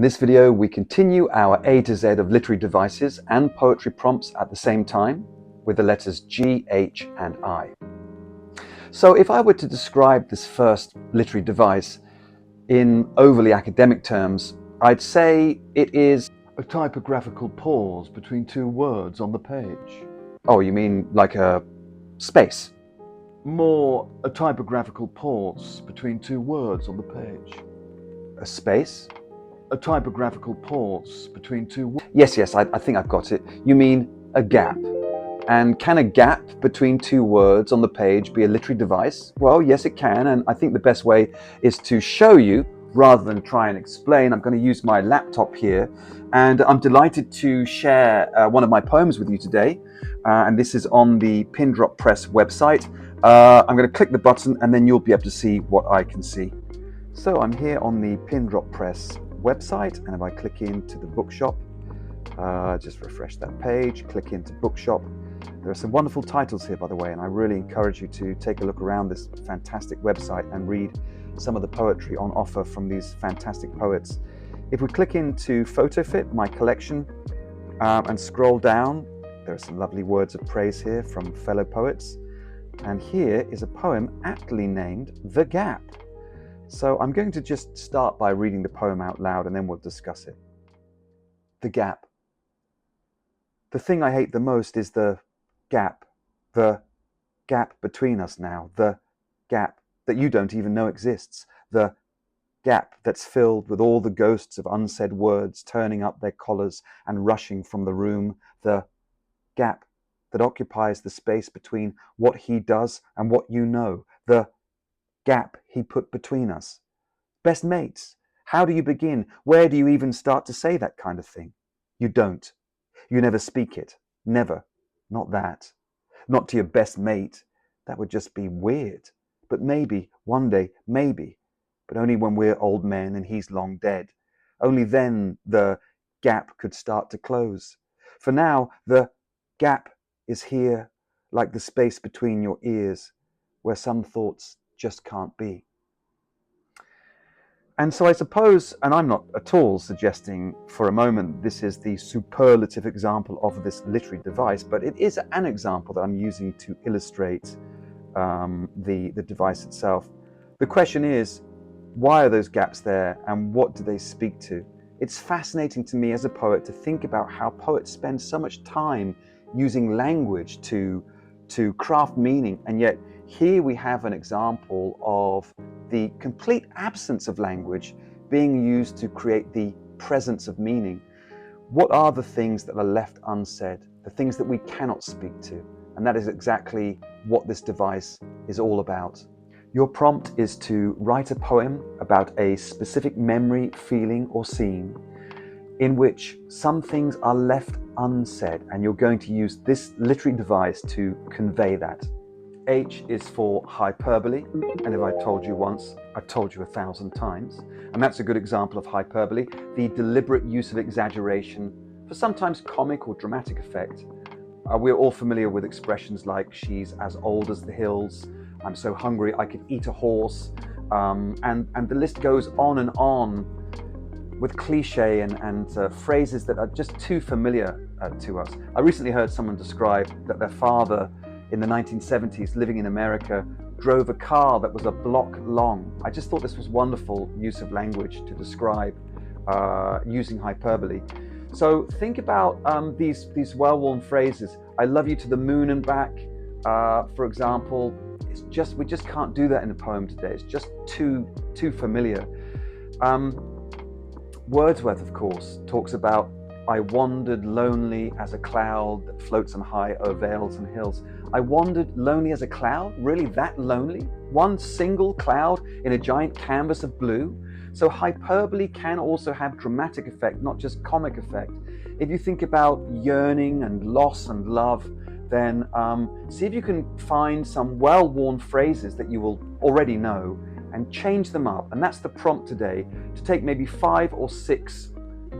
In this video, we continue our A to Z of literary devices and poetry prompts at the same time with the letters G, H, and I. So if I were to describe this first literary device in overly academic terms, I'd say it is a typographical pause between two words on the page. Oh, you mean like a space? More a typographical pause between two words on the page. A space? A typographical pause between two words. Yes, I think I've got it. You mean a gap. And can a gap between two words on the page be a literary device? Well, yes, it can. And I think the best way is to show you rather than try and explain. I'm going to use my laptop here. And I'm delighted to share one of my poems with you today. And this is on the Pin Drop Press website. I'm going to click the button and then you'll be able to see what I can see. So I'm here on the Pin Drop Press website, and if I click into the bookshop, just refresh that page, click into bookshop. There are some wonderful titles here, by the way, and I really encourage you to take a look around this fantastic website and read some of the poetry on offer from these fantastic poets. If we click into PhotoFit, my collection, and scroll down, there are some lovely words of praise here from fellow poets. And here is a poem aptly named The Gap. So I'm going to just start by reading the poem out loud and then we'll discuss it. The gap. The thing I hate the most is the gap between us now, the gap that you don't even know exists, the gap that's filled with all the ghosts of unsaid words turning up their collars and rushing from the room, the gap that occupies the space between what he does and what you know, the gap he put between us. Best mates, how do you begin? Where do you even start to say that kind of thing? You don't. You never speak it. Never. Not that. Not to your best mate. That would just be weird. But maybe, one day, maybe. But only when we're old men and he's long dead. Only then the gap could start to close. For now, the gap is here, like the space between your ears, where some thoughts just can't be. And so I suppose, and I'm not at all suggesting for a moment this is the superlative example of this literary device, but it is an example that I'm using to illustrate the device itself. The question is, why are those gaps there and what do they speak to? It's fascinating to me as a poet to think about how poets spend so much time using language to craft meaning, and yet here we have an example of the complete absence of language being used to create the presence of meaning. What are the things that are left unsaid, the things that we cannot speak to? And that is exactly what this device is all about. Your prompt is to write a poem about a specific memory, feeling, or scene in which some things are left unsaid, and you're going to use this literary device to convey that. H is for hyperbole, and if I told you once, I've told you 1,000 times. And that's a good example of hyperbole, the deliberate use of exaggeration for sometimes comic or dramatic effect. We're all familiar with expressions like, she's as old as the hills, I'm so hungry I could eat a horse, and the list goes on with cliche and phrases that are just too familiar to us. I recently heard someone describe that their father in the 1970s, living in America, drove a car that was a block long. I just thought this was wonderful use of language to describe using hyperbole. So think about these well-worn phrases. I love you to the moon and back, for example. We just can't do that in a poem today. It's just too familiar. Wordsworth, of course, talks about, I wandered lonely as a cloud that floats on high o'er vales and hills. I wandered lonely as a cloud? Really that lonely? One single cloud in a giant canvas of blue? So hyperbole can also have dramatic effect, not just comic effect. If you think about yearning and loss and love, then see if you can find some well-worn phrases that you will already know and change them up. And that's the prompt today, to take maybe 5 or 6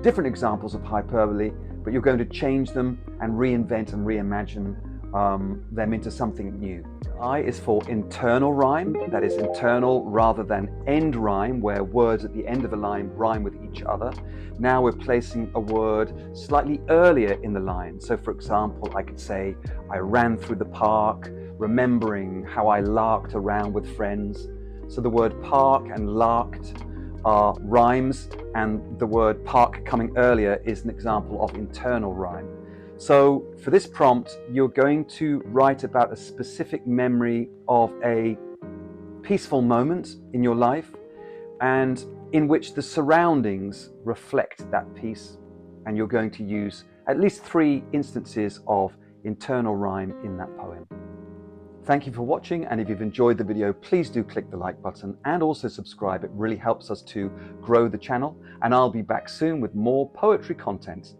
different examples of hyperbole, but you're going to change them and reinvent and reimagine them into something new. I is for internal rhyme, that is internal rather than end rhyme, where words at the end of a line rhyme with each other. Now we're placing a word slightly earlier in the line. So for example, I could say, I ran through the park, remembering how I larked around with friends. So the word park and larked are rhymes, and the word park coming earlier is an example of internal rhyme. So for this prompt, you're going to write about a specific memory of a peaceful moment in your life and in which the surroundings reflect that peace. And you're going to use at least 3 instances of internal rhyme in that poem. Thank you for watching, and if you've enjoyed the video, please do click the like button and also subscribe. It really helps us to grow the channel, and I'll be back soon with more poetry content.